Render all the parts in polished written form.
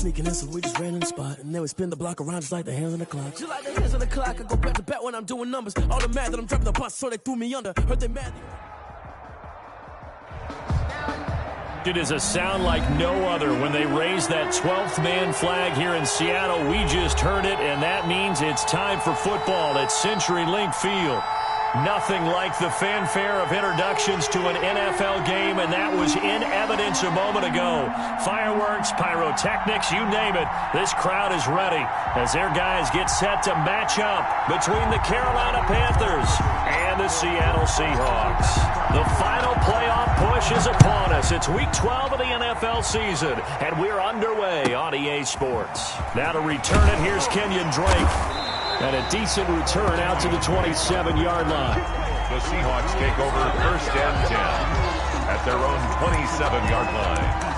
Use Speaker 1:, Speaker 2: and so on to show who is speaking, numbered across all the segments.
Speaker 1: sneaking in, so we just ran in the spot. And then we spin the block around just like the hands on the clock. Just like the hands on the clock, I go back to back when I'm doing numbers. All the mad that I'm driving the bus, so they threw me under. Heard they mad.
Speaker 2: It is a sound like no other when they raise that 12th man flag here in Seattle. We just heard it, and that means it's time for football at CenturyLink Field. Nothing like the fanfare of introductions to an NFL game, and that was in evidence a moment ago. Fireworks, pyrotechnics, you name it. This crowd is ready as their guys get set to match up between the Carolina Panthers and the Seattle Seahawks. The final playoff push is upon us. It's Week 12 of the NFL season, and we're underway on EA Sports. Now to return it, here's Kenyon Drake. And a decent return out to the 27-yard line.
Speaker 3: The Seahawks take over first and 10 at their own 27-yard line.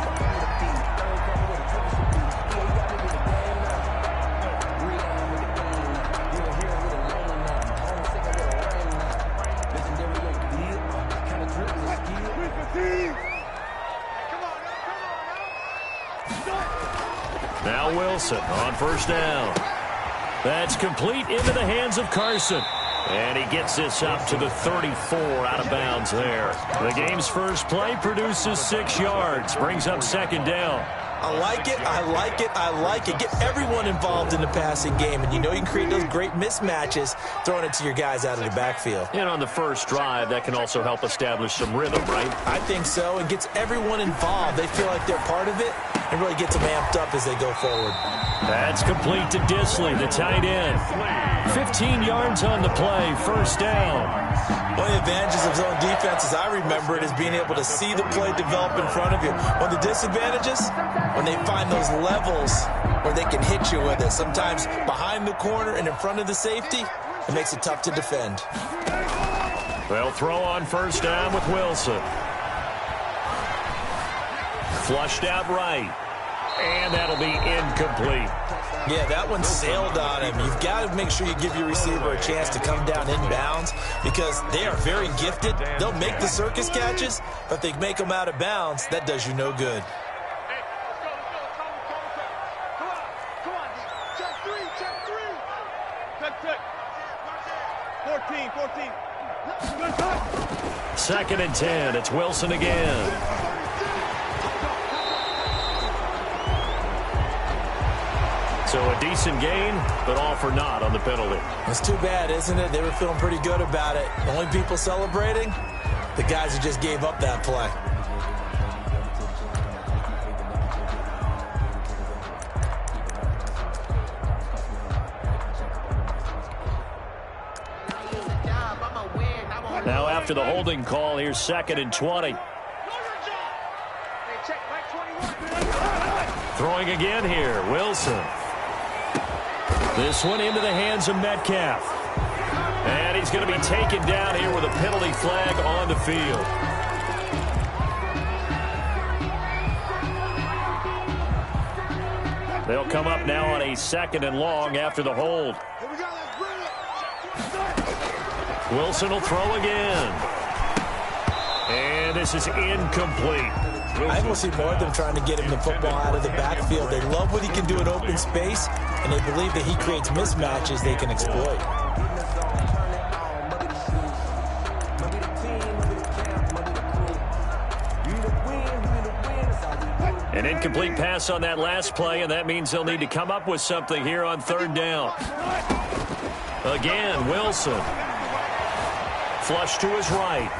Speaker 2: Now Wilson on first down. That's complete into the hands of Carson. And he gets this up to the 34 out of bounds there. The game's first play produces 6 yards. Brings up second down.
Speaker 4: I like it, I like it, I like it. Get everyone involved in the passing game. And you know you can create those great mismatches throwing it to your guys out of the backfield.
Speaker 2: And on the first drive, that can also help establish some rhythm, right?
Speaker 4: I think so. It gets everyone involved. They feel like they're part of it. And really gets them amped up as they go forward.
Speaker 2: That's complete to Disley, the tight end. 15 yards on the play, first down.
Speaker 4: One of the advantages of zone defense, as I remember it, is being able to see the play develop in front of you. One of the disadvantages, when they find those levels where they can hit you with it, sometimes behind the corner and in front of the safety, it makes it tough to defend.
Speaker 2: They'll throw on first down with Wilson. Flushed out right. And that'll be incomplete.
Speaker 4: Yeah, that one sailed on him. You've got to make sure you give your receiver a chance to come down inbounds because they are very gifted. They'll make the circus catches, but if they make them out of bounds, that does you no good.
Speaker 2: Second and 10. It's Wilson again. So a decent gain, but all for naught on the penalty.
Speaker 4: It's too bad, isn't it? They were feeling pretty good about it. The only people celebrating, the guys who just gave up that play.
Speaker 2: Now after the holding call, here's second and 20. Throwing again here, Wilson. This one into the hands of Metcalf. And he's going to be taken down here with a penalty flag on the field. They'll come up now on a second and long after the hold. Wilson will throw again. And this is incomplete.
Speaker 4: I will see more of them trying to get him the football out of the backfield. They love what he can do in open space, and they believe that he creates mismatches they can exploit.
Speaker 2: An incomplete pass on that last play, and that means they'll need to come up with something here on third down. Again, Wilson. Flush to his right.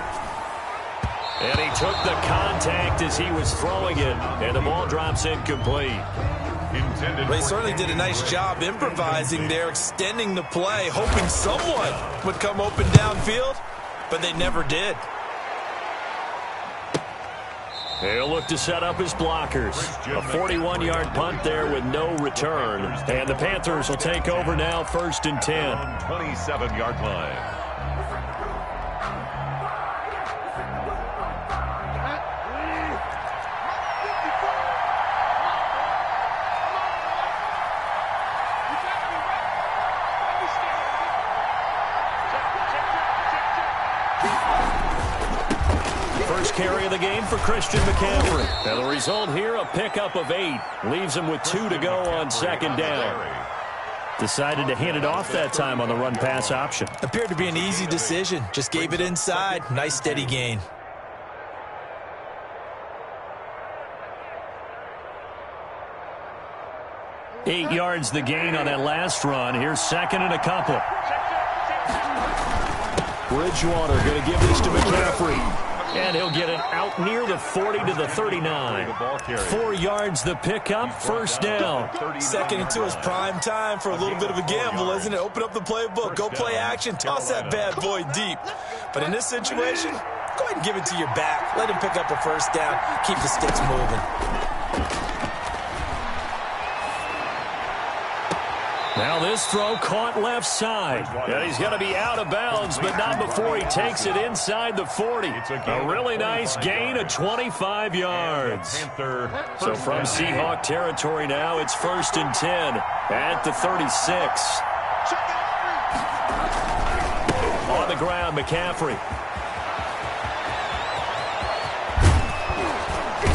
Speaker 2: And he took the contact as he was throwing it, and the ball drops incomplete.
Speaker 4: They certainly did a nice job improvising there, extending the play, hoping someone would come open downfield, but they never did.
Speaker 2: They'll look to set up his blockers. A 41-yard punt there with no return. And the Panthers will take over now, first and 10.
Speaker 3: 27-yard line.
Speaker 2: carry of the game for Christian McCaffrey. And the result here, a pickup of 8. Leaves him with 2 to go on second down. Decided to hand it off that time on the run-pass option.
Speaker 4: Appeared to be an easy decision. Just gave it inside. Nice steady gain.
Speaker 2: Eight yards the gain on that last run. Here's second and a couple. Bridgewater going to give this to McCaffrey. And he'll get it out near the 40 to the 39. 4 yards the pickup, first down.
Speaker 4: Second and 2 is prime time for a little bit of a gamble, isn't it? Open up the playbook, go play action, toss that bad boy deep. But in this situation, go ahead and give it to your back. Let him pick up a first down. Keep the sticks moving.
Speaker 2: Now this throw caught left side. And he's going to be out of bounds, but not before he takes it inside the 40. A really nice gain of 25 yards. So from Seahawk territory now, it's 1st and 10 at the 36. On the ground, McCaffrey.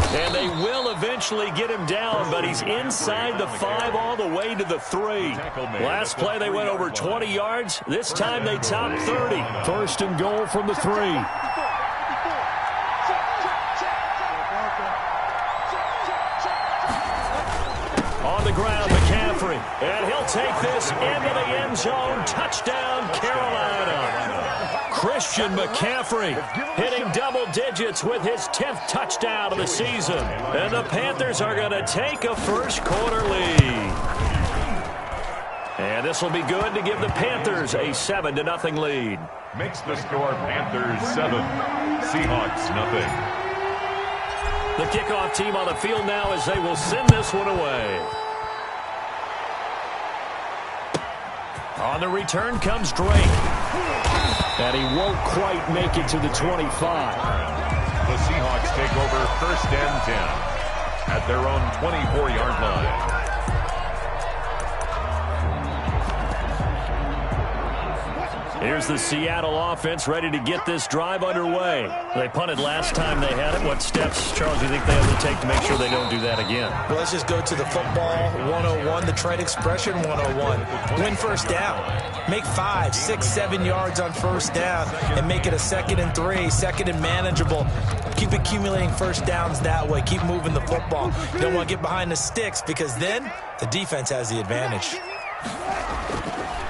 Speaker 2: And they will eventually get him down, but he's inside the 5 all the way to the 3. Last play they went over 20 yards. This time they topped 30. 1st and goal from the 3. On the ground, McCaffrey. And he'll take this into the end zone. Touchdown, Carolina. Christian McCaffrey hitting double digits with his 10th touchdown of the season. And the Panthers are going to take a first quarter lead. And this will be good to give the Panthers a 7-0 lead.
Speaker 3: Makes the score Panthers 7, Seahawks 0.
Speaker 2: The kickoff team on the field now as they will send this one away. On the return comes Drake. And he won't quite make it to the 25.
Speaker 3: The Seahawks take over 1st and 10 at their own 24-yard line.
Speaker 2: Here's the Seattle offense ready to get this drive underway. They punted last time they had it. What steps, Charles, do you think they have to take to make sure they don't do that again?
Speaker 4: Well, let's just go to the football 101, the trade expression 101. Win first down. Make 5, 6, 7 yards on first down and make it a 2nd and 3, 2nd and manageable. Keep accumulating first downs that way. Keep moving the football. You don't want to get behind the sticks because then the defense has the advantage.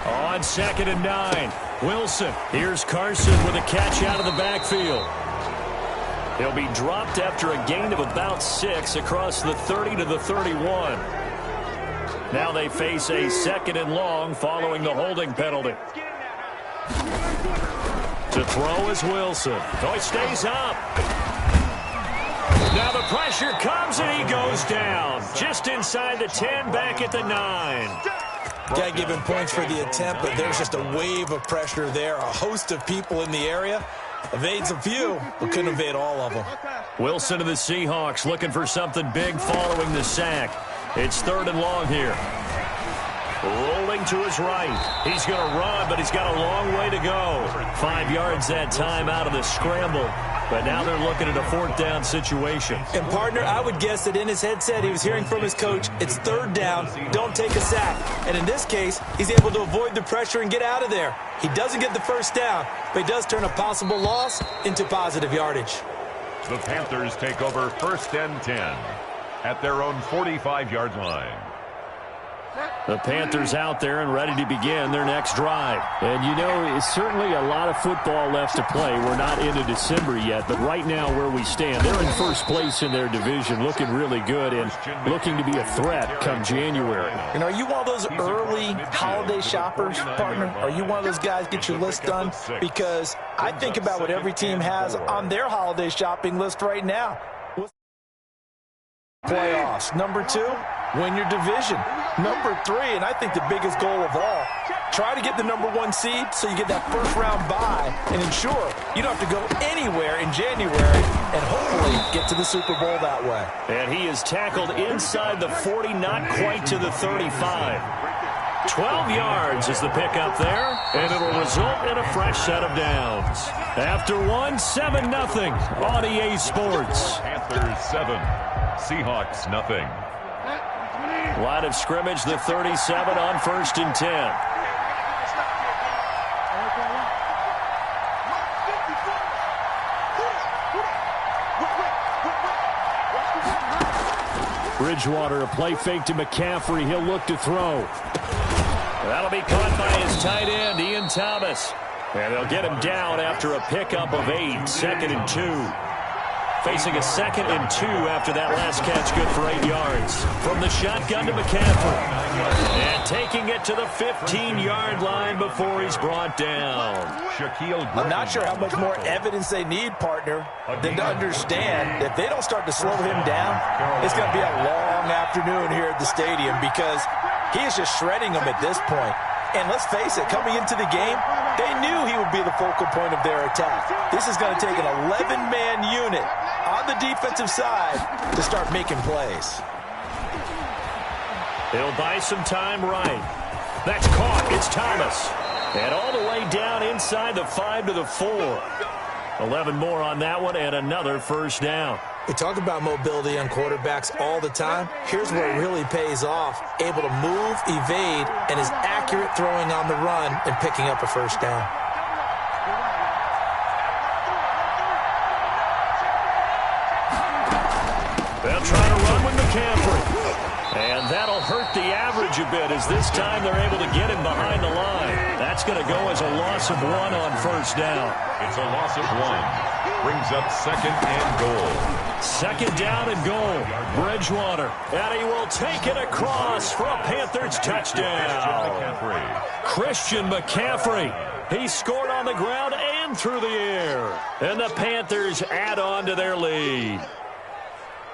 Speaker 2: On 2nd and 9, Wilson. Here's Carson with a catch out of the backfield. He'll be dropped after a gain of about 6 across the 30 to the 31. Now they face a 2nd and long following the holding penalty. To throw is Wilson. Oh, he stays up. Now the pressure comes and he goes down. Just inside the 10, back at the 9.
Speaker 4: Got to give him points for the attempt, but there's just a wave of pressure there. A host of people in the area. Evades a few, but couldn't evade all of them.
Speaker 2: Wilson to the Seahawks looking for something big following the sack. It's 3rd and long here. Rolling to his right. He's going to run, but he's got a long way to go. 5 yards that time out of the scramble. But now they're looking at a 4th down situation.
Speaker 4: And, partner, I would guess that in his headset he was hearing from his coach, it's 3rd down, don't take a sack. And in this case, he's able to avoid the pressure and get out of there. He doesn't get the first down, but he does turn a possible loss into positive yardage.
Speaker 3: The Panthers take over 1st and 10 at their own 45-yard line.
Speaker 2: The Panthers out there and ready to begin their next drive. And, you know, it's certainly a lot of football left to play. We're not into December yet, but right now where we stand, they're in 1st place in their division, looking really good and looking to be a threat come January.
Speaker 4: And are you one of those early holiday shoppers, partner? Are you one of those guys get your list done? Because I think about what every team has on their holiday shopping list right now. Playoffs. Number 2, win your division. Number 3, and I think the biggest goal of all, try to get the number 1 seed so you get that first-round bye and ensure you don't have to go anywhere in January and hopefully get to the Super Bowl that way.
Speaker 2: And he is tackled inside the 40, not quite to the 35. 12 yards is the pickup there, and it'll result in a fresh set of downs. After one, 7-0 on EA Sports.
Speaker 3: Panthers 7, Seahawks nothing.
Speaker 2: Line of scrimmage, the 37 on 1st and 10. Bridgewater, a play fake to McCaffrey. He'll look to throw. That'll be caught by his tight end, Ian Thomas. And they'll get him down after a pickup of 8, 2nd and 2. Facing a 2nd and 2 after that last catch, good for 8 yards. From the shotgun to McCaffrey. And taking it to the 15-yard line before he's brought down.
Speaker 4: I'm not sure how much more evidence they need, partner, than to understand that if they don't start to slow him down, it's going to be a long afternoon here at the stadium because he is just shredding them at this point. And let's face it, coming into the game, they knew he would be the focal point of their attack. This is going to take an 11-man unit on the defensive side to start making plays.
Speaker 2: He'll buy some time right. That's caught. It's Thomas. And all the way down inside the 5 to the 4. 11 more on that one and another first down.
Speaker 4: We talk about mobility on quarterbacks all the time. Here's where it really pays off. Able to move, evade, and is accurate throwing on the run and picking up a first down.
Speaker 2: They'll try to run with McCaffrey. And that'll hurt the average a bit as this time they're able to get him behind the line. That's going to go as a loss of 1 on first down.
Speaker 3: It's a loss of 1. Brings up 2nd and goal.
Speaker 2: 2nd down and goal. Bridgewater. And he will take it across for a Panthers touchdown. Christian McCaffrey. He scored on the ground and through the air. And the Panthers add on to their lead.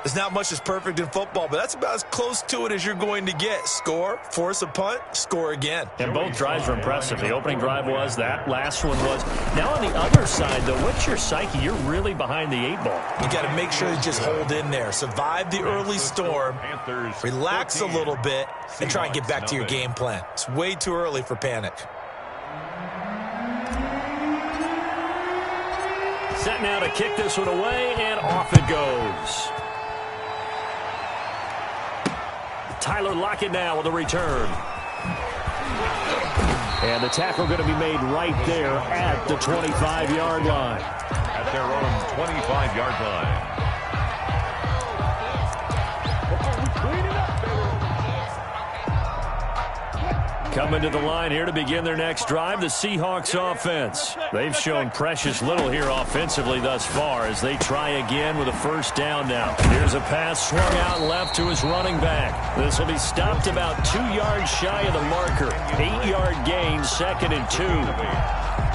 Speaker 4: There's not much that's perfect in football, but that's about as close to it as you're going to get. Score, force a punt, score again.
Speaker 2: And both drives were impressive. The opening drive was, that last one was. Now on the other side, though, what's your psyche? You're really behind the 8 ball.
Speaker 4: You got to make sure you just hold in there. Survive the early storm, relax a little bit, and try and get back to your game plan. It's way too early for panic.
Speaker 2: Set now to kick this one away, and off it goes. Tyler Lockett now with a return. And the tackle going to be made right there at the 25-yard line.
Speaker 3: At their own 25-yard line.
Speaker 2: Coming to the line here to begin their next drive, the Seahawks offense. They've shown precious little here offensively thus far as they try again with a first down now. Here's a pass swung out left to his running back. This will be stopped about 2 yards shy of the marker. 8-yard gain, 2nd and 2.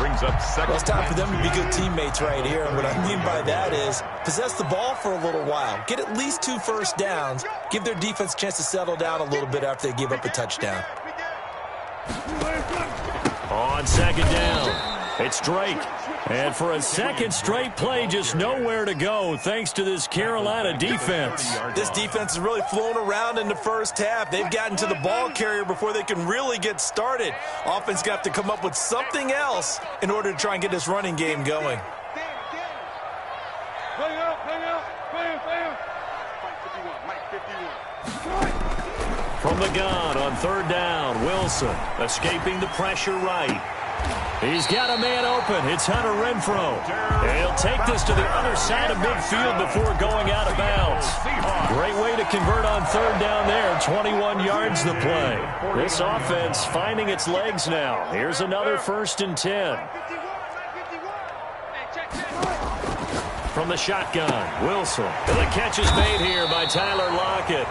Speaker 4: Brings up 2nd. Well, it's time for them to be good teammates right here. And what I mean by that is possess the ball for a little while. Get at least 2 first downs. Give their defense a chance to settle down a little bit after they give up a touchdown.
Speaker 2: On 2nd down, it's Drake. And for a 2nd straight play, just nowhere to go thanks to this Carolina defense.
Speaker 4: This defense has really flown around in the first half. They've gotten to the ball carrier before they can really get started. Offense got to come up with something else in order to try and get this running game going.
Speaker 2: From the gun on 3rd down, Wilson escaping the pressure right. He's got a man open. It's Hunter Renfrow. And he'll take this to the other side of midfield before going out of bounds. Great way to convert on 3rd down there. 21 yards the play. This offense finding its legs now. Here's another 1st and 10. From the shotgun, Wilson. And the catch is made here by Tyler Lockett.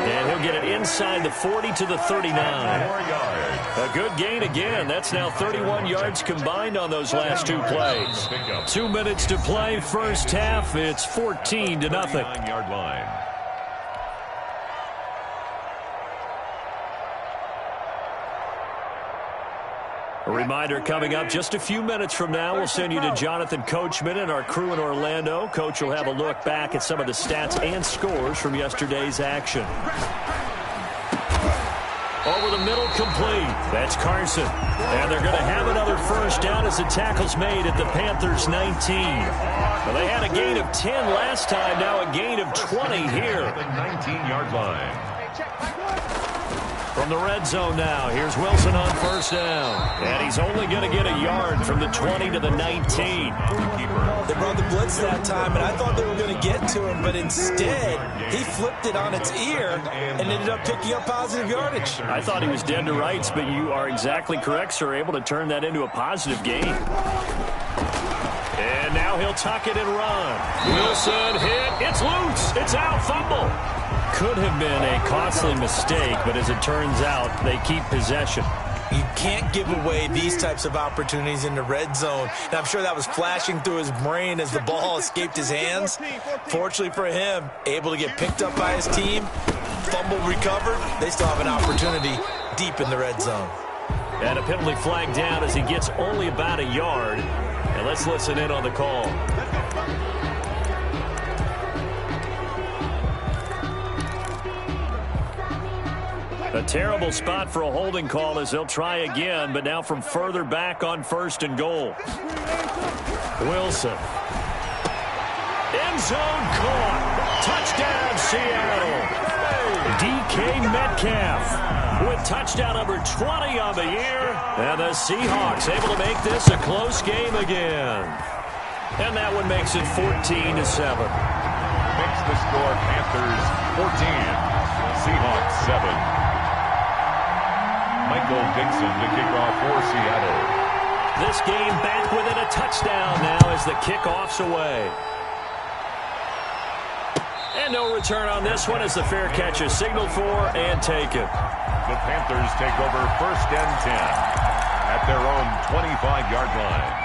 Speaker 2: And he'll get it inside the 40 to the 39. A good gain again. That's now 31 yards combined on those last 2 plays. 2 minutes to play, first half. It's 14-0.
Speaker 3: 39-yard line.
Speaker 2: A reminder coming up just a few minutes from now, we'll send you to Jonathan Coachman and our crew in Orlando. Coach will have a look back at some of the stats and scores from yesterday's action. Over the middle, complete. That's Carson. And they're going to have another first down as the tackle's made at the Panthers' 19. Well, they had a gain of 10 last time, now a gain of 20 here.
Speaker 3: The 19-yard line.
Speaker 2: From the red zone now, here's Wilson on first down. And he's only going to get a yard from the 20 to the 19.
Speaker 4: They brought the blitz that time, and I thought they were going to get to him, but instead, he flipped it on its ear and ended up picking up positive yardage.
Speaker 2: I thought he was dead to rights, but you are exactly correct, sir, able to turn that into a positive gain. And now he'll tuck it and run. Wilson hit. It's loose. It's out. Fumble. Could have been a costly mistake, but as it turns out, they keep possession.
Speaker 4: You can't give away these types of opportunities in the red zone. And I'm sure that was flashing through his brain as the ball escaped his hands. Fortunately for him, able to get picked up by his team, fumble recovered. They still have an opportunity deep in the red zone.
Speaker 2: And a penalty flag down as he gets only about a yard. And let's listen in on the call. A terrible spot for a holding call as they'll try again, but now from further back on first and goal. Wilson. End zone caught. Touchdown, Seattle. DK Metcalf with touchdown number 20 on the year. And the Seahawks able to make this a close game again. And that one makes it 14-7.
Speaker 3: Makes the score Panthers 14, Seahawks 7. Michael Dixon to kick off for Seattle.
Speaker 2: This game back within a touchdown now as the kickoff's away. And no return on this one as the fair catch is signaled for and taken.
Speaker 3: The Panthers take over first and 10 at their own 25-yard line.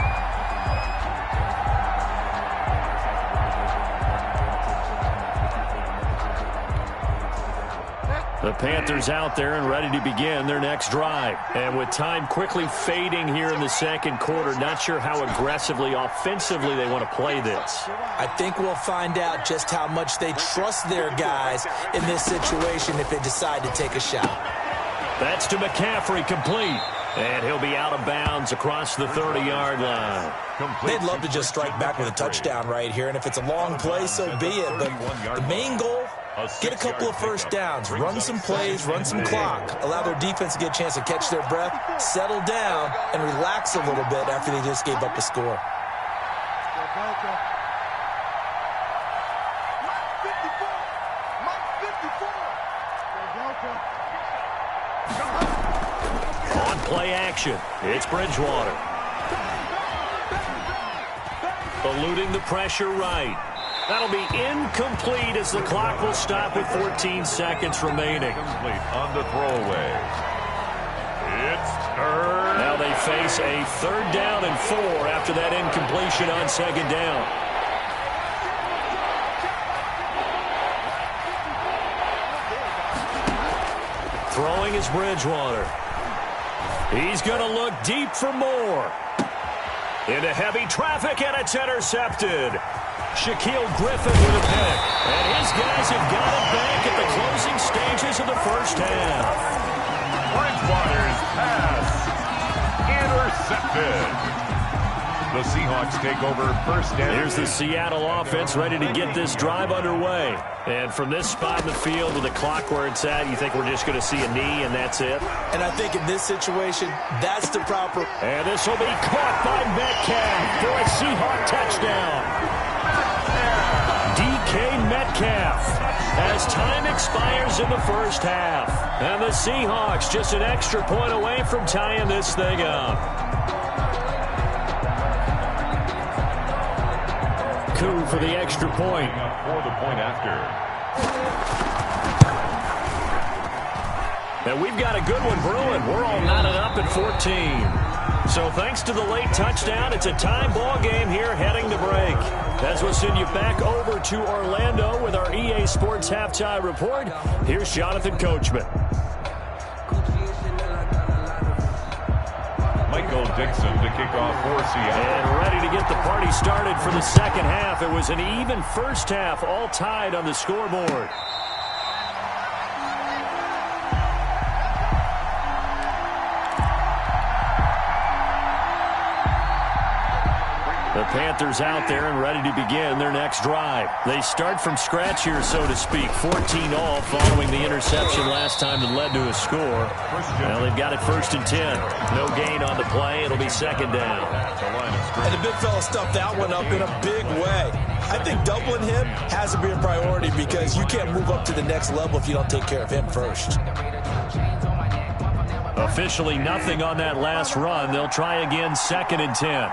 Speaker 2: The Panthers out there and ready to begin their next drive. And with time quickly fading here in the second quarter, not sure how aggressively, offensively they want to play this.
Speaker 4: I think we'll find out just how much they trust their guys in this situation if they decide to take a shot.
Speaker 2: That's to McCaffrey, complete. And he'll be out of bounds across the 30-yard line.
Speaker 4: They'd love to just strike back with a touchdown right here, and if it's a long play, so be it. But the main goal, get a couple of first downs, run some plays, run some clock, allow their defense to get a chance to catch their breath, settle down, and relax a little bit after they just gave up a score.
Speaker 2: On play action, it's Bridgewater. Eluding the pressure right. That'll be incomplete as the clock will stop with 14 seconds remaining.
Speaker 3: Complete on the throwaway. It's third.
Speaker 2: Now they face a 3rd down and 4 after that incompletion on 2nd down. Throwing is Bridgewater. He's going to look deep for more. Into heavy traffic, and it's intercepted. Shaquille Griffin with a pick. And his guys have got it back at the closing stages of the first half.
Speaker 3: Bridgewater's pass intercepted. The Seahawks take over first down.
Speaker 2: Here's the Seattle offense ready to get this drive underway. And from this spot in the field with the clock where it's at, you think we're just going to see a knee and that's it?
Speaker 4: And I think in this situation, that's the proper.
Speaker 2: And this will be caught by Metcalf for a Seahawk touchdown. DK Metcalf as time expires in the first half. And the Seahawks just an extra point away from tying this thing up. Coup for the extra point.
Speaker 3: For the point after.
Speaker 2: And we've got a good one brewing. We're all knotted up at 14. So thanks to the late touchdown, it's a tie ball game here heading to break. As we'll send you back over to Orlando with our EA Sports Halftime Report, here's Jonathan Coachman.
Speaker 3: Michael Dixon to kick off for Seattle.
Speaker 2: And ready to get the party started for the second half. It was an even first half, all tied on the scoreboard. Panthers out there and ready to begin their next drive. They start from scratch here, so to speak. 14 all following the interception last time that led to a score. Well, they've got it 1st and 10. No gain on the play. It'll be 2nd down.
Speaker 4: And the big fella stuffed that one up in a big way. I think doubling him has to be a priority because you can't move up to the next level if you don't take care of him first.
Speaker 2: Officially nothing on that last run. They'll try again 2nd and 10.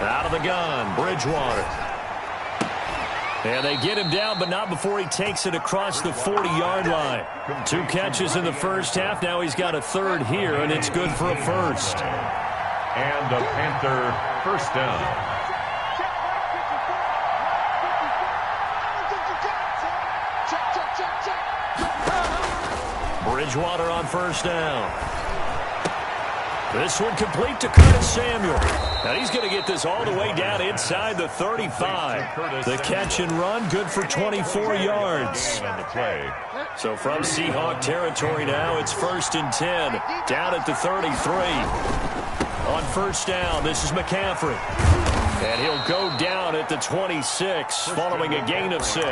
Speaker 2: Out of the gun, Bridgewater. And they get him down, but not before he takes it across the 40-yard line. 2 catches in the first half. Now he's got a 3rd here, and it's good for a 1st.
Speaker 3: And a Panther 1st down.
Speaker 2: Bridgewater on 1st down. This one complete to Curtis Samuel. Now he's going to get this all the way down inside the 35. The catch and run, good for 24 yards. So from Seahawk territory now, it's 1st and 10. Down at the 33. On 1st down, this is McCaffrey. And he'll go down at the 26, following a gain of 6.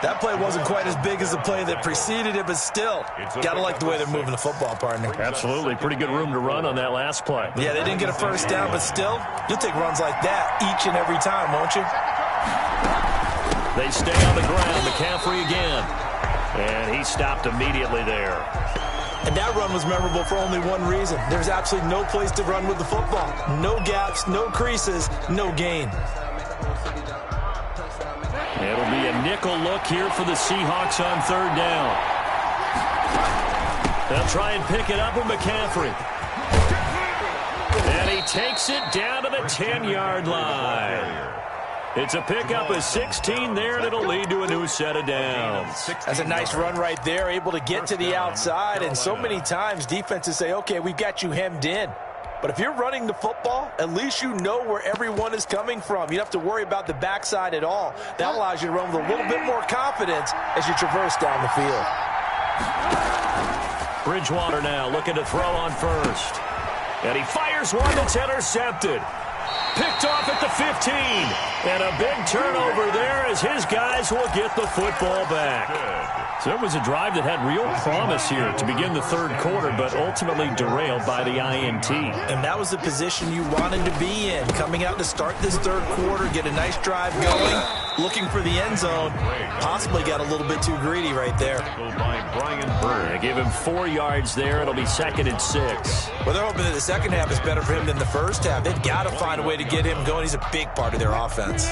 Speaker 4: That play wasn't quite as big as the play that preceded it, but still, got to like the way they're moving the football, partner.
Speaker 2: Absolutely. Pretty good room to run on that last play.
Speaker 4: Yeah, they didn't get a 1st down, but still, you'll take runs like that each and every time, won't you?
Speaker 2: They stay on the ground. McCaffrey again. And he stopped immediately there.
Speaker 4: And that run was memorable for only one reason. There's absolutely no place to run with the football. No gaps, no creases, no gain.
Speaker 2: It'll be a nickel look here for the Seahawks on 3rd down. They'll try and pick it up with McCaffrey. And he takes it down to the 10-yard line. It's a pickup of 16 there, and it'll lead to a new set of downs.
Speaker 4: That's a nice run right there, able to get to the outside. And so many times defenses say, okay, we've got you hemmed in. But if you're running the football, at least you know where everyone is coming from. You don't have to worry about the backside at all. That allows you to run with a little bit more confidence as you traverse down the field.
Speaker 2: Bridgewater now looking to throw on 1st. And he fires one that's intercepted. Picked off at the 15. And a big turnover there as his guys will get the football back. So it was a drive that had real promise here to begin the 3rd quarter, but ultimately derailed by the INT.
Speaker 4: And that was the position you wanted to be in. Coming out to start this 3rd quarter, get a nice drive going, looking for the end zone. Possibly got a little bit too greedy right there.
Speaker 2: They give him 4 yards there. It'll be 2nd and 6.
Speaker 4: Well, they're hoping that the second half is better for him than the first half. They've got to find a way to get him going. He's a big part of their offense.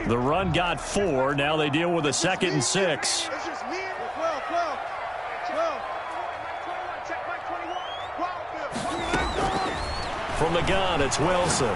Speaker 2: The run got 4. Now they deal with a 2nd and 6. From the gun, it's Wilson.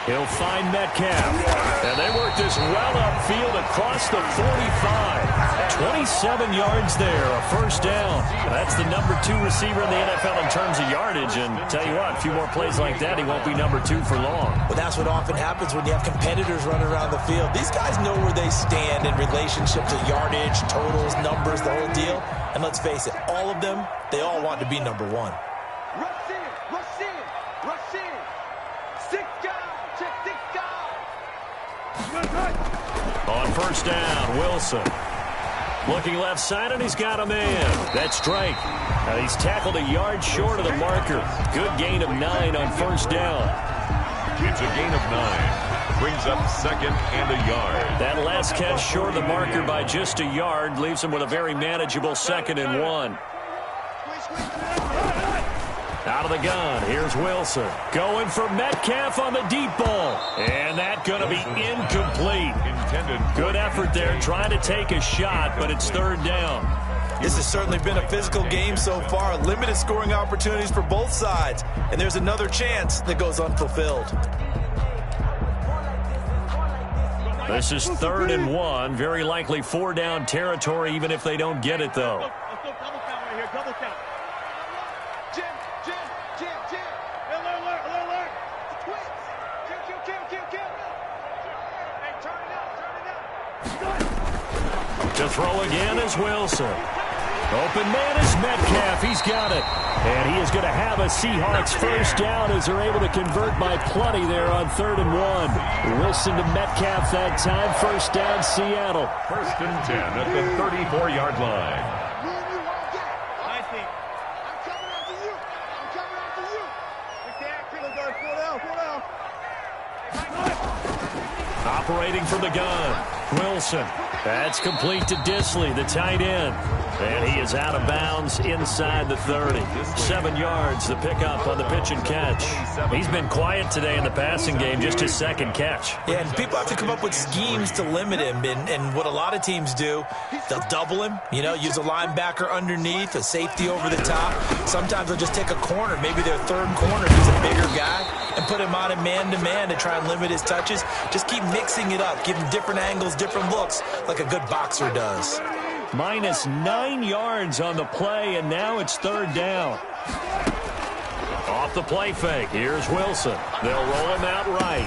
Speaker 2: He'll find Metcalf. And they work this well upfield across the 45. 27 yards there, a 1st down. That's the number 2 receiver in the NFL in terms of yardage. And tell you what, a few more plays like that, he won't be number 2 for long.
Speaker 4: Well, that's what often happens when you have competitors running around the field. These guys know where they stand in relationship to yardage, totals, numbers, the whole deal. And let's face it, all of them, they all want to be number 1.
Speaker 2: On 1st down, Wilson. Looking left side, and he's got a man. That's Drake. And he's tackled a yard short of the marker. Good gain of 9 on 1st down.
Speaker 3: It's a gain of 9. Brings up 2nd and a yard.
Speaker 2: That last catch short of the marker by just a yard leaves him with a very manageable 2nd and 1. Out of the gun, here's Wilson. Going for Metcalf on the deep ball. And that's going to be incomplete. Good effort there, trying to take a shot, but it's 3rd down.
Speaker 4: This has certainly been a physical game so far. Limited scoring opportunities for both sides. And there's another chance that goes unfulfilled.
Speaker 2: This is 3rd and 1. Very likely 4-down territory, even if they don't get it, though. To throw again is Wilson. Open man is Metcalf. He's got it. And he is going to have a Seahawks first down as they're able to convert by plenty there on 3rd and 1. Wilson to Metcalf that time. First down, Seattle.
Speaker 3: 1st and 10 at the 34-yard line.
Speaker 2: Operating from the gun, Wilson. That's complete to Disley, the tight end. And he is out of bounds inside the 30. 7 yards, the pickup on the pitch and catch. He's been quiet today in the passing game, just his 2nd catch.
Speaker 4: Yeah, and people have to come up with schemes to limit him. And what a lot of teams do, they'll double him, use a linebacker underneath, a safety over the top. Sometimes they'll just take a corner, maybe their 3rd corner, who's a bigger guy, and put him on a man-to-man to try and limit his touches. Just keep mixing it up, give him different angles, different looks, like a good boxer does.
Speaker 2: Minus 9 yards on the play, and now it's 3rd down. Off the play fake, here's Wilson. They'll roll him out right.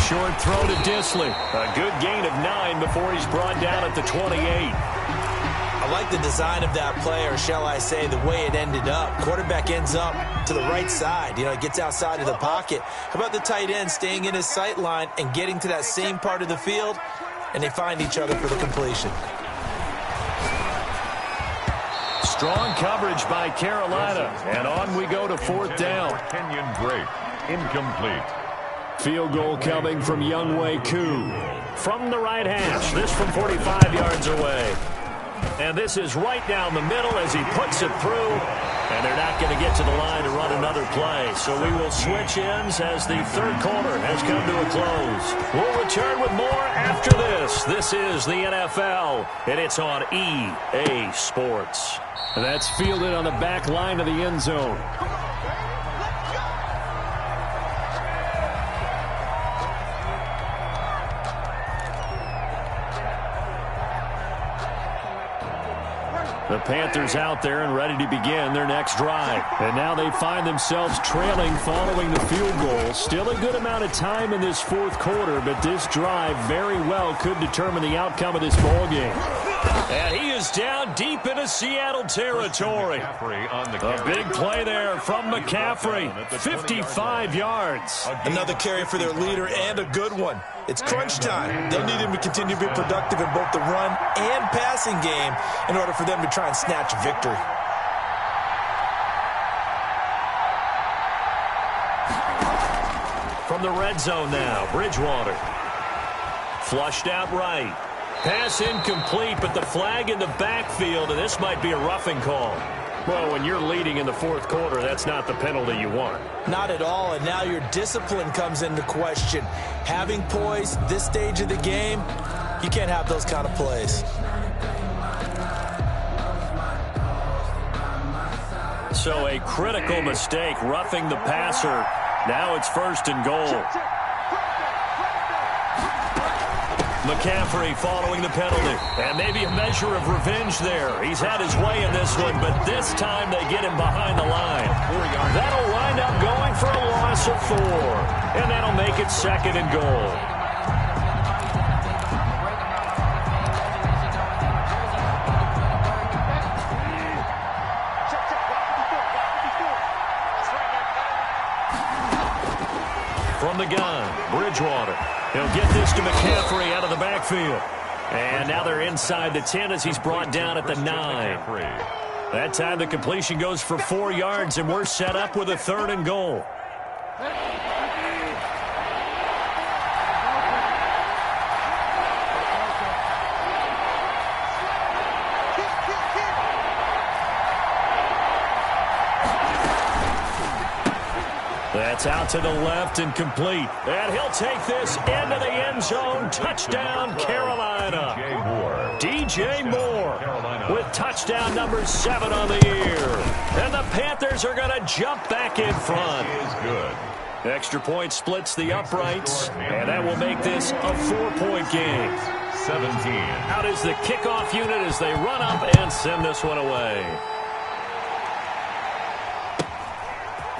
Speaker 2: Short throw to Disley. A good gain of 9 before he's brought down at the 28.
Speaker 4: I like the design of that play, or shall I say the way it ended up. Quarterback ends up to the right side. It gets outside of the pocket. How about the tight end staying in his sight line and getting to that same part of the field, and they find each other for the completion.
Speaker 2: Strong coverage by Carolina, and on we go to 4th down.
Speaker 3: Kenyon Drake, incomplete.
Speaker 2: Field goal coming from Younghoe Koo. From the right hash, this from 45 yards away. And this is right down the middle as he puts it through. And they're not going to get to the line to run another play. So we will switch ends as the 3rd quarter has come to a close. We'll return with more after this. This is the NFL, and it's on EA Sports. And that's fielded on the back line of the end zone. The Panthers out there and ready to begin their next drive. And now they find themselves trailing following the field goal. Still a good amount of time in this 4th quarter, but this drive very well could determine the outcome of this ballgame. And he is down deep into Seattle territory. A big play there from McCaffrey. 55 yards.
Speaker 4: Another carry for their leader and a good one. It's crunch time. They'll need him to continue to be productive in both the run and passing game in order for them to try and snatch victory.
Speaker 2: From the red zone now, Bridgewater. Flushed out right. Pass incomplete, but the flag in the backfield, and this might be a roughing call. Well, when you're leading in the 4th quarter, that's not the penalty you want.
Speaker 4: Not at all, and now your discipline comes into question. Having poise this stage of the game, you can't have those kind of plays.
Speaker 2: So a critical mistake, roughing the passer. Now it's 1st and goal. McCaffrey following the penalty. And maybe a measure of revenge there. He's had his way in this one, but this time they get him behind the line. That'll wind up going for a loss of 4. And that'll make it 2nd and goal. From the gun, Bridgewater. He'll get this to McCaffrey out of the backfield. And now they're inside the 10 as he's brought down at the 9. That time the completion goes for 4 yards, and we're set up with a 3rd and goal. That's out to the left and complete. And he'll take this into the end zone. Touchdown, Carolina. DJ Moore with touchdown number 7 on the year. And the Panthers are going to jump back in front. Extra point splits the uprights, and that will make this a 4-point game.
Speaker 3: 17.
Speaker 2: Out is the kickoff unit as they run up and send this one away.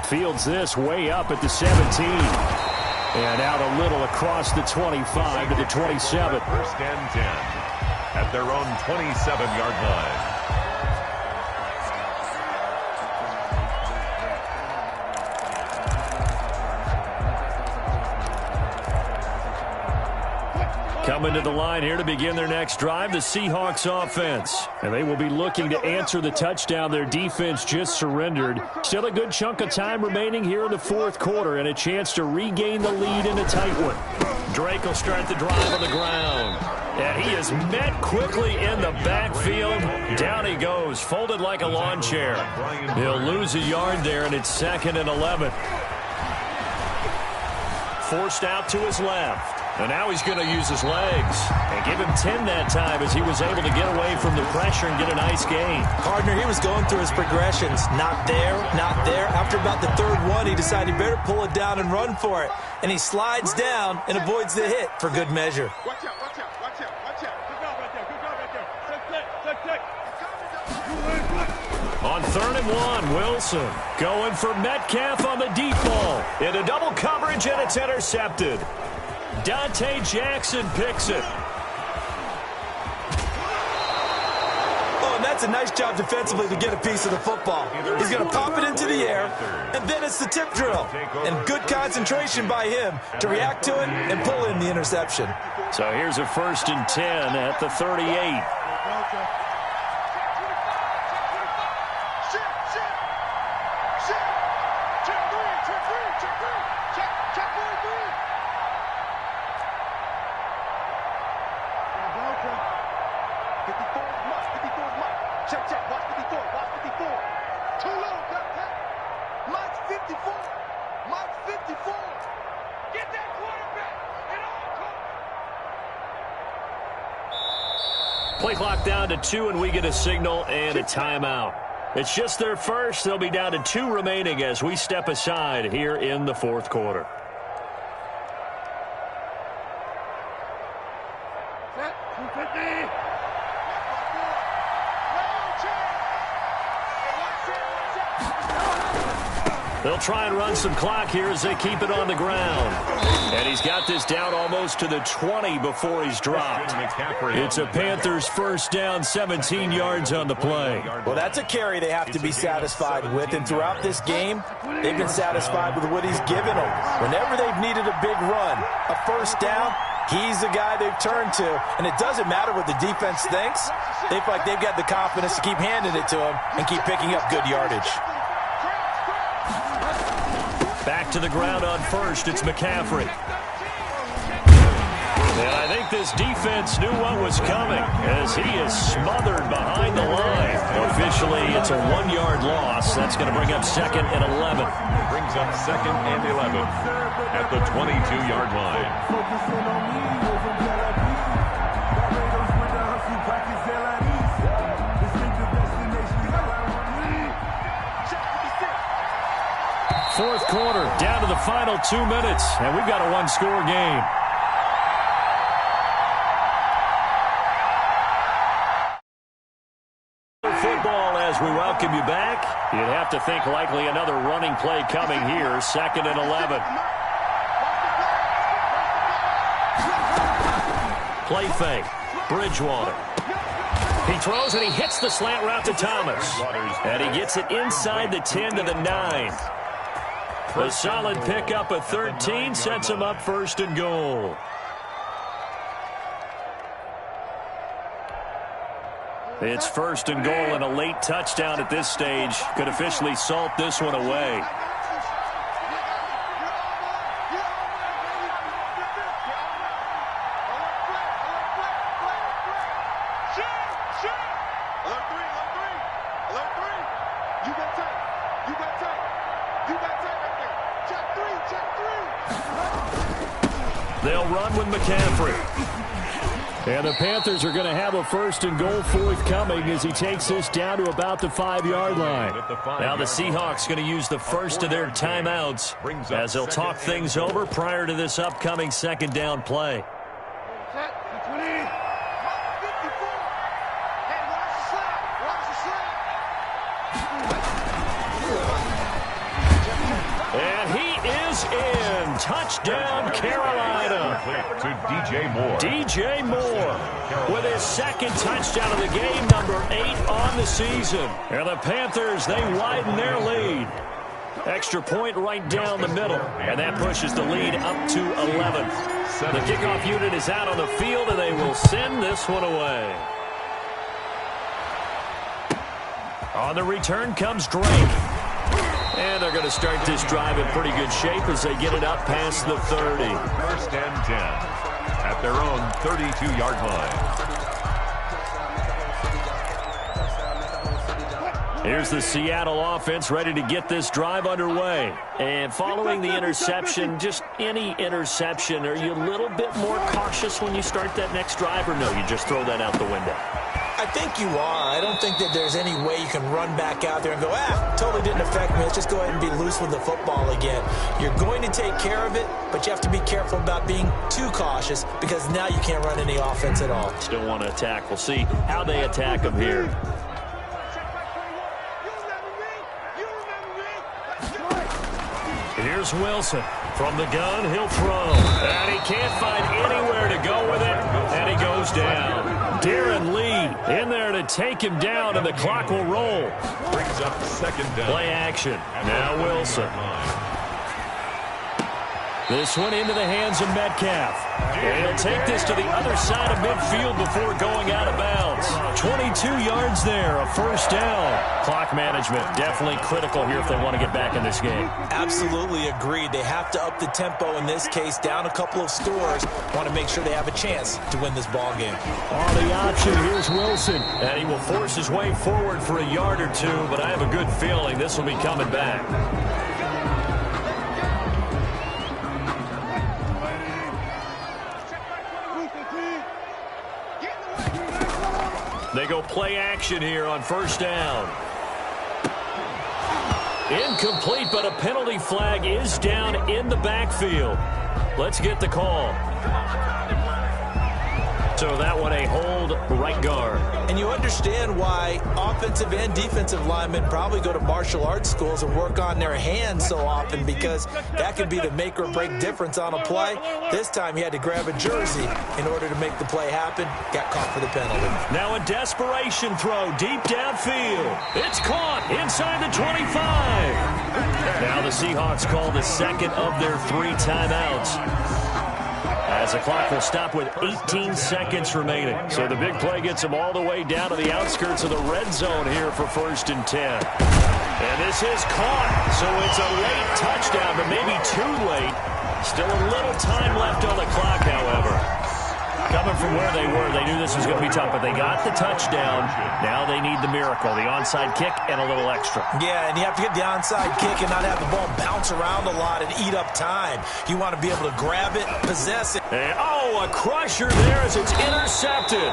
Speaker 2: Fields this way up at the 17. And out a little across the 25 to the 27.
Speaker 3: 1st and 10. at their own 27-yard line.
Speaker 2: Coming to the line here to begin their next drive, the Seahawks offense. And they will be looking to answer the touchdown their defense just surrendered. Still a good chunk of time remaining here in the fourth quarter and a chance to regain the lead in a tight one. Drake will start the drive on the ground. And he is met quickly in the backfield. Down he goes, folded like a lawn chair. He'll lose a yard there, and it's 2nd and 11. Forced out to his left. And now he's going to use his legs and give him 10 that time as he was able to get away from the pressure and get a nice gain.
Speaker 4: Gardner, he was going through his progressions. Not there, not there. After about the third one, he decided he better pull it down and run for it. And he slides down and avoids the hit for good measure.
Speaker 5: Watch out, watch out, watch out, watch out. Good job right there, good job right there. Check.
Speaker 2: On 3rd and 1, Wilson going for Metcalf on the deep ball. Into double coverage, and it's intercepted. Dante Jackson picks it.
Speaker 4: Oh, and that's a nice job defensively to get a piece of the football. He's going to pop it into the air, and then it's the tip drill. And good concentration by him to react to it and pull in the interception.
Speaker 2: So here's a 1st and 10 at the 38. Play clock down to 2, and we get a signal and a timeout. It's just their first. They'll be down to 2 remaining as we step aside here in the fourth quarter. They'll try and run some clock here as they keep it on the ground. And he's got this down almost to the 20 before he's dropped. It's a Panthers first down, 17 yards on the play.
Speaker 4: Well, that's a carry they have to be satisfied with. And throughout this game, they've been satisfied with what he's given them. Whenever they've needed a big run, a first down, he's the guy they've turned to. And it doesn't matter what the defense thinks. They feel like they've got the confidence to keep handing it to him and keep picking up good yardage.
Speaker 2: Back to the ground on first, it's McCaffrey. And I think this defense knew what was coming as he is smothered behind the line. Officially, it's a 1-yard loss. That's going to bring up 2nd and 11.
Speaker 3: Brings up 2nd and 11 at the 22-yard line.
Speaker 2: Fourth quarter, down to the final 2 minutes, and we've got a 1-score game. Football as we welcome you back. You'd have to think likely another running play coming here, 2nd and 11. Play fake, Bridgewater. He throws and he hits the slant route to Thomas. And he gets it inside the 10 to the 9. A solid pickup of 13 sets him up 1st and goal. It's 1st and goal, and a late touchdown at this stage could officially salt this one away. They'll run with McCaffrey. And the Panthers are going to have a 1st and goal forthcoming as he takes this down to about the 5-yard line. Now the Seahawks going to use the first of their timeouts as they'll talk things over prior to this upcoming 2nd down play. And he is in. touchdown, Carolina.
Speaker 3: To DJ Moore.
Speaker 2: DJ Moore with his second touchdown of the game, number 8 on the season. And the Panthers, they widen their lead. Extra point right down the middle, and that pushes the lead up to 11. The kickoff unit is out on the field, and they will send this one away. On the return comes Drake. And they're going to start this drive in pretty good shape as they get it up past the 30.
Speaker 3: First and 10 at their own 32-yard line.
Speaker 2: Here's the Seattle offense ready to get this drive underway. And following the interception, just any interception, are you a little bit more cautious when you start that next drive, or no, you just throw that out the window?
Speaker 4: I think you are. I don't think that there's any way you can run back out there and go, totally didn't affect me. Let's just go ahead and be loose with the football again. You're going to take care of it, but you have to be careful about being too cautious because now you can't run any offense at all.
Speaker 2: Still want to attack. We'll see how they attack them here. Here's Wilson. From the gun, he'll throw. And he can't find anywhere to go with it. And he goes down. Darren Lee in there to take him down, and the clock will roll.
Speaker 3: Brings up second down.
Speaker 2: Play action. Now Wilson. This one into the hands of Metcalf. And he'll take this to the other side of midfield before going out of bounds. 22 yards there, a first down. Clock management definitely critical here if they want to get back in this game.
Speaker 4: Absolutely agreed. They have to up the tempo in this case, down a couple of scores. Want to make sure they have a chance to win this ball game.
Speaker 2: On the option, here's Wilson. And he will force his way forward for a yard or two, but I have a good feeling this will be coming back. They go play action here on first down. Incomplete, but a penalty flag is down in the backfield. Let's get the call. So that one a hold right guard.
Speaker 4: And you understand why offensive and defensive linemen probably go to martial arts schools and work on their hands so often, because that could be the make or break difference on a play. This time he had to grab a jersey in order to make the play happen. Got caught for the penalty.
Speaker 2: Now a desperation throw deep downfield. It's caught inside the 25. Now the Seahawks call the second of their 3 timeouts, as the clock will stop with 18 seconds remaining. So the big play gets them all the way down to the outskirts of the red zone here for first and 10. And this is caught, so it's a late touchdown, but maybe too late. Still a little time left on the clock, however. Coming from where they were, they knew this was going to be tough, but they got the touchdown. Now they need the miracle, the onside kick and a little extra.
Speaker 4: Yeah, and you have to get the onside kick and not have the ball bounce around a lot and eat up time. You want to be able to grab it, possess it.
Speaker 2: And, a crusher there as it's intercepted.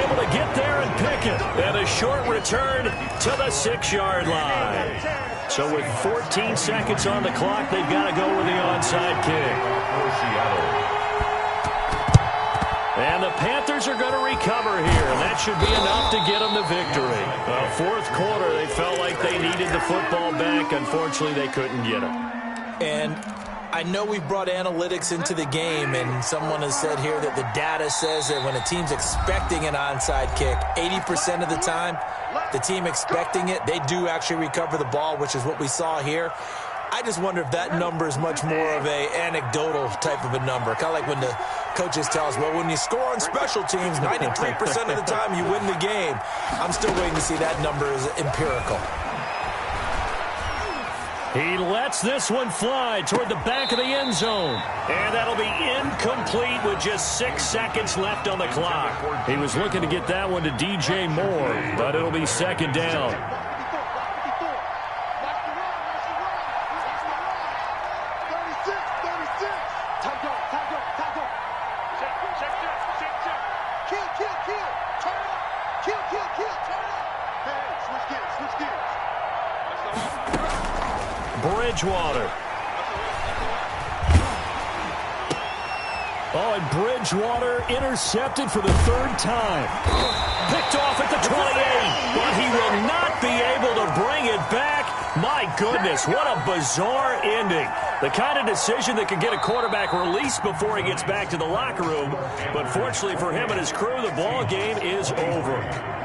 Speaker 2: Able to get there and pick it. And a short return to the 6-yard line. So with 14 seconds on the clock, they've got to go with the onside kick. And the Panthers are going to recover here, and that should be enough to get them the victory. Fourth quarter, they felt like they needed the football back. Unfortunately, they couldn't get it.
Speaker 4: And I know we brought analytics into the game, and someone has said here that the data says that when a team's expecting an onside kick, 80% of the time, the team expecting it, they do actually recover the ball, which is what we saw here. I just wonder if that number is much more of a anecdotal type of a number. Kind of like when the coaches tell us, well, when you score on special teams, 93% of the time you win the game. I'm still waiting to see that number is empirical.
Speaker 2: He lets this one fly toward the back of the end zone. And that'll be incomplete with just 6 seconds left on the clock. He was looking to get that one to DJ Moore, but it'll be second down. Bridgewater. And Bridgewater intercepted for the 3rd time. Picked off at the 28, but he will not be able to bring it back. My goodness, what a bizarre ending. The kind of decision that could get a quarterback released before he gets back to the locker room. But fortunately for him and his crew, the ball game is over.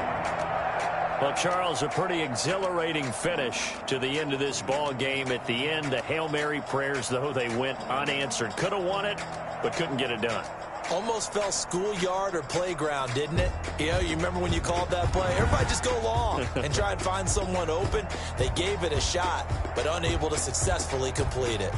Speaker 2: Well, Charles, a pretty exhilarating finish to the end of this ball game. At the end, the Hail Mary prayers, though, they went unanswered. Could have won it, but couldn't get it done.
Speaker 4: Almost felt schoolyard or playground, didn't it? You know, you remember when you called that play? Everybody just go long and try and find someone open. They gave it a shot, but unable to successfully complete it.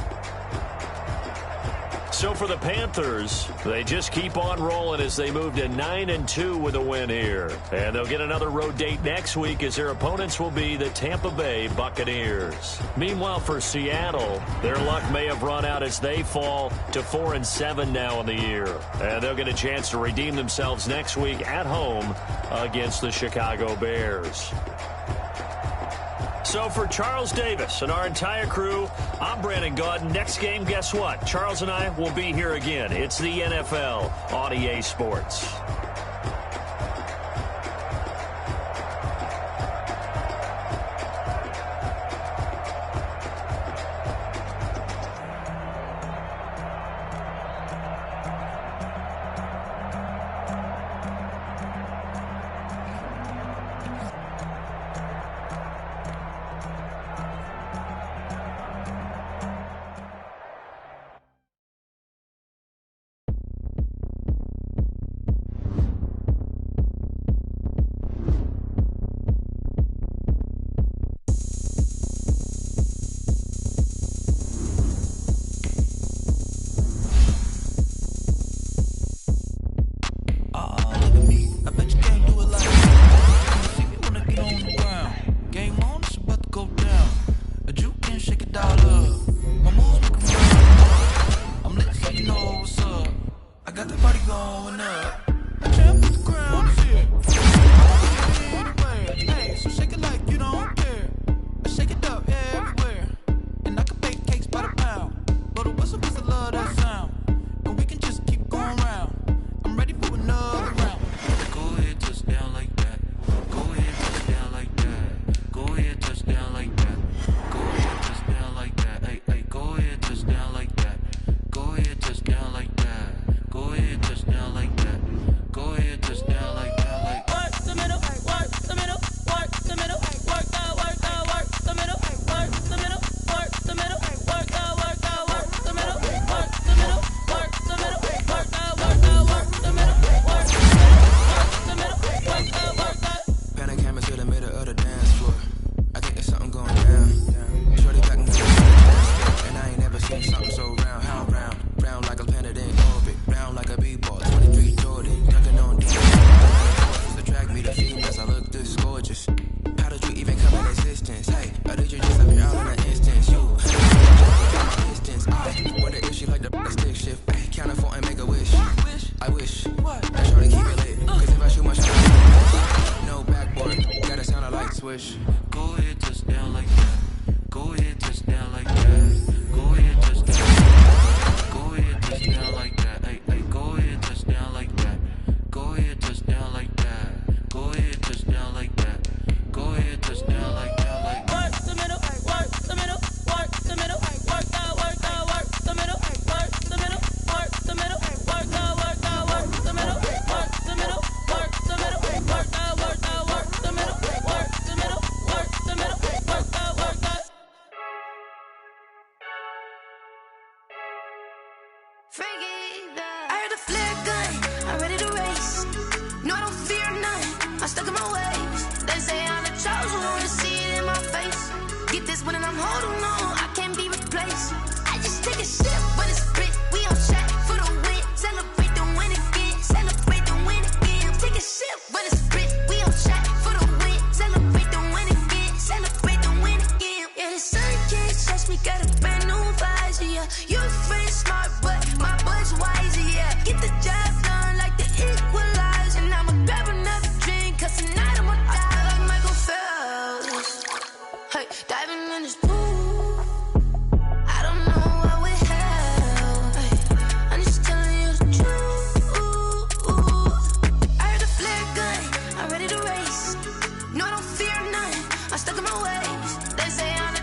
Speaker 2: So for the Panthers, they just keep on rolling as they move to 9-2 with a win here. And they'll get another road date next week as their opponents will be the Tampa Bay Buccaneers. Meanwhile, for Seattle, their luck may have run out as they fall to 4-7 now in the year. And they'll get a chance to redeem themselves next week at home against the Chicago Bears. So for Charles Davis and our entire crew, I'm Brandon Gaudin. Next game, guess what? Charles and I will be here again. It's the NFL on EA Sports.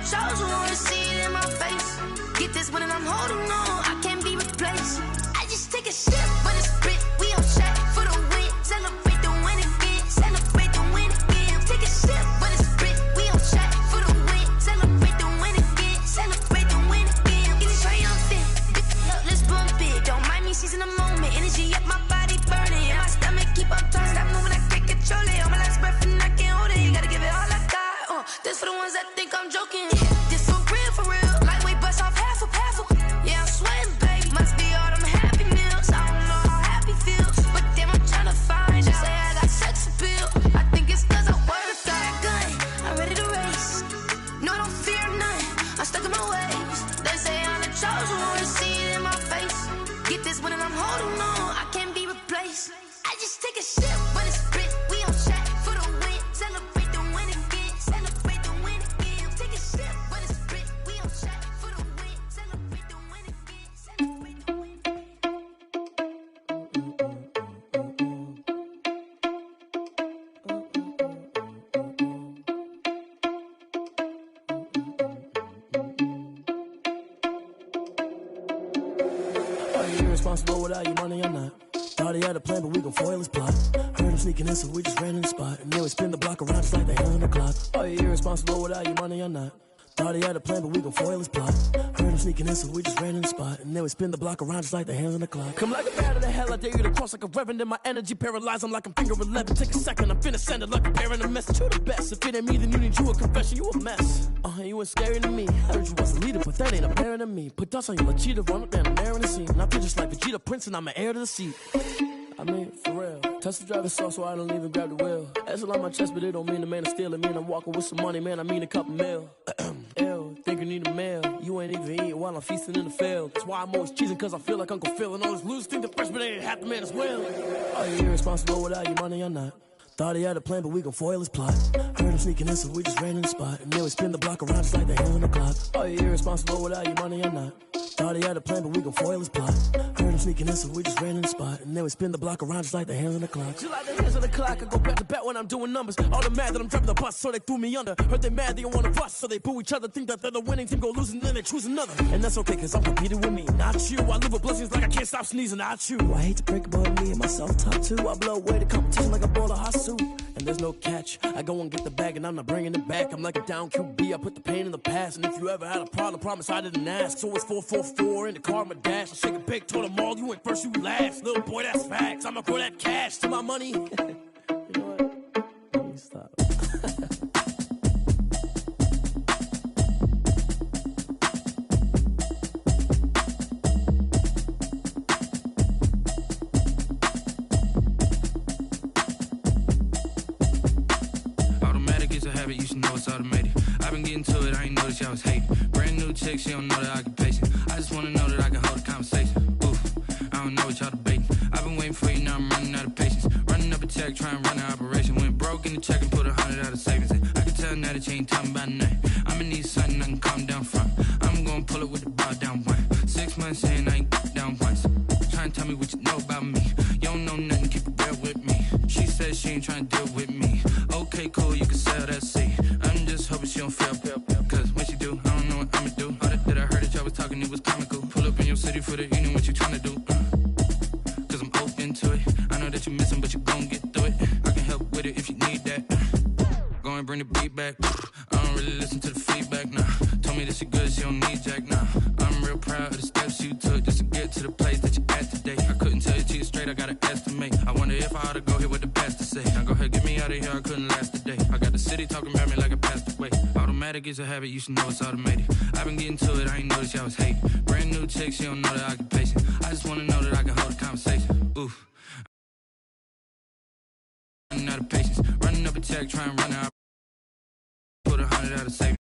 Speaker 6: Chosen replace. I just take a sip when it's spit. We on shot for the win. Celebrate the win again. Celebrate the win again. Take a sip when it's spit. We on shot for the win. Celebrate the win again. Celebrate the win again. Get it triumphant. Let's bump it. Don't mind me seizing the moment. Energy up my body burning. And my stomach keep on turning. Stop moving, I can't control it. On my last breath and I can't hold it. You gotta give it all I got. This for the ones that think I'm joking. This for real, for real. Lightweight bust off half a. Yeah, I'm sweating, baby. Must be all them happy meals. I don't know how happy feels, but damn, I'm trying to find you. Say I got sex appeal. I think it's cause I work a gun. I'm ready to race. No, I don't fear nothing. I'm stuck in my ways. They say I'm the chosen one. See it in my face. Get this one and I'm holding on. I can't be replaced. I just take a sip when it's spit. We on chat for the win. Celebrate the win again. Celebrate the win again. Take a sip when it's spit. We on chat for the win. Celebrate the win again. Celebrate the win.
Speaker 1: Are you irresponsible without your money or not? Thought he had a plan, but we gon' foil his plot. Heard him sneaking in, so we just ran in the spot. And then we spin the block around just like the hands on the clock. Are you irresponsible without your money or not? Thought he had a plan, but we gon' foil his plot. Heard him sneaking in, so we just ran in the spot. And then we spin the block around just like the hands on the clock. Come like a bat of the hell, I dare you to cross like a reverend. In my energy paralyzed, I'm like I'm finger 11. Take a second, I'm finna send it like a parent a message. You the best, if it ain't me, then you need you a confession. You a mess, you ain't scary to me. Heard you was a leader, but that ain't apparent to me. Put dust on you like cheetah, run up down, I'm there in the scene. And I feel just like Vegeta Prince, and I'm an heir to the seat. I mean, for real. Touch the driver's soft, so I don't even grab the wheel. That's on my chest, but it don't mean the man is stealing. Mean I'm walking with some money, man, I mean a couple mil. Ew, think you need a meal. You ain't even eating while I'm feasting in the field. That's why I'm always cheesing, cause I feel like Uncle Phil. And all this loose think the freshman ain't half the man as well. Are you irresponsible without your money or not? Thought he had a plan, but we gon' foil his plot. Heard him sneaking in, so we just ran in the spot. And then we spin the block around just like the hands on the clock. Are you irresponsible without your money or not? Thought he had a plan, but we gon' foil his plot. Heard him sneaking in, so we just ran in the spot. And then we spin the block around just like the hands on the clock. Just like the hands on the clock, I go back to back when I'm doing numbers. All the mad that I'm driving the bus, so they threw me under. Heard they mad, they don't wanna bust, so they boo each other. Think that they're the winning team, go losing, then they choose another. And that's okay, cause I'm competing with me, not you. I live with blessings like I can't stop sneezing, not you. I hate to break about me and my self-talk too. I blow away the competition like a bowl of hot soup. And there's no catch, I go and get the bag and I'm not bringing it back. I'm like a down QB, I put the pain in the past. And if you ever had a problem, promise I didn't ask. So it's 444 in the car, my dash. I shake a big, told them all, you went first, you last. Little boy, that's facts, I'ma throw that cash to my money. You know what, let me stop.
Speaker 7: You should know it's automated. I've been getting to it, I ain't noticed y'all was hating. Brand new chick, she don't know the occupation. I just wanna know that I can hold a conversation. Oof, I don't know what y'all debating. I've been waiting for you, now I'm running out of patience. Running up a check, trying to run an operation. Went broke in the check and put 100 out of savings in. I can tell now that you ain't talking about nothing. I'ma need something I can calm down from. I'm gonna pull it with the bar down one. 6 months in, I ain't down once. Trying to tell me what you know about me. You don't know nothing, keep it real with me. She said she ain't trying to deal with me. Okay, cool, you can sell that seat. I'm just hoping she don't fail. Cause when she do, I don't know what I'ma do. All that I heard that y'all was talking, it was comical. Pull up in your city for the evening, what you trying to do? Cause I'm open to it. I know that you're missing, but you gon' get through it. I can help with it if you need that. Go and bring the beat back. I don't really listen to the feedback, nah. Told me that she good, she don't need jack, nah. I'm real proud of the steps you took just to get to the place that you're at today. I couldn't tell you to you straight, I gotta estimate. I wonder if I ought to go here with the past to say. Now go ahead, get me out of here, I couldn't last a day. I got the city talking about me like I passed away. Automatic is a habit, you should know it's automated. I've been getting to it, I ain't noticed y'all was hating. Brand new chick, she don't know the occupation. I just wanna know that I can hold a conversation. Oof. Running out of patience. Running up a check, trying to run out. Put 100 out of savings.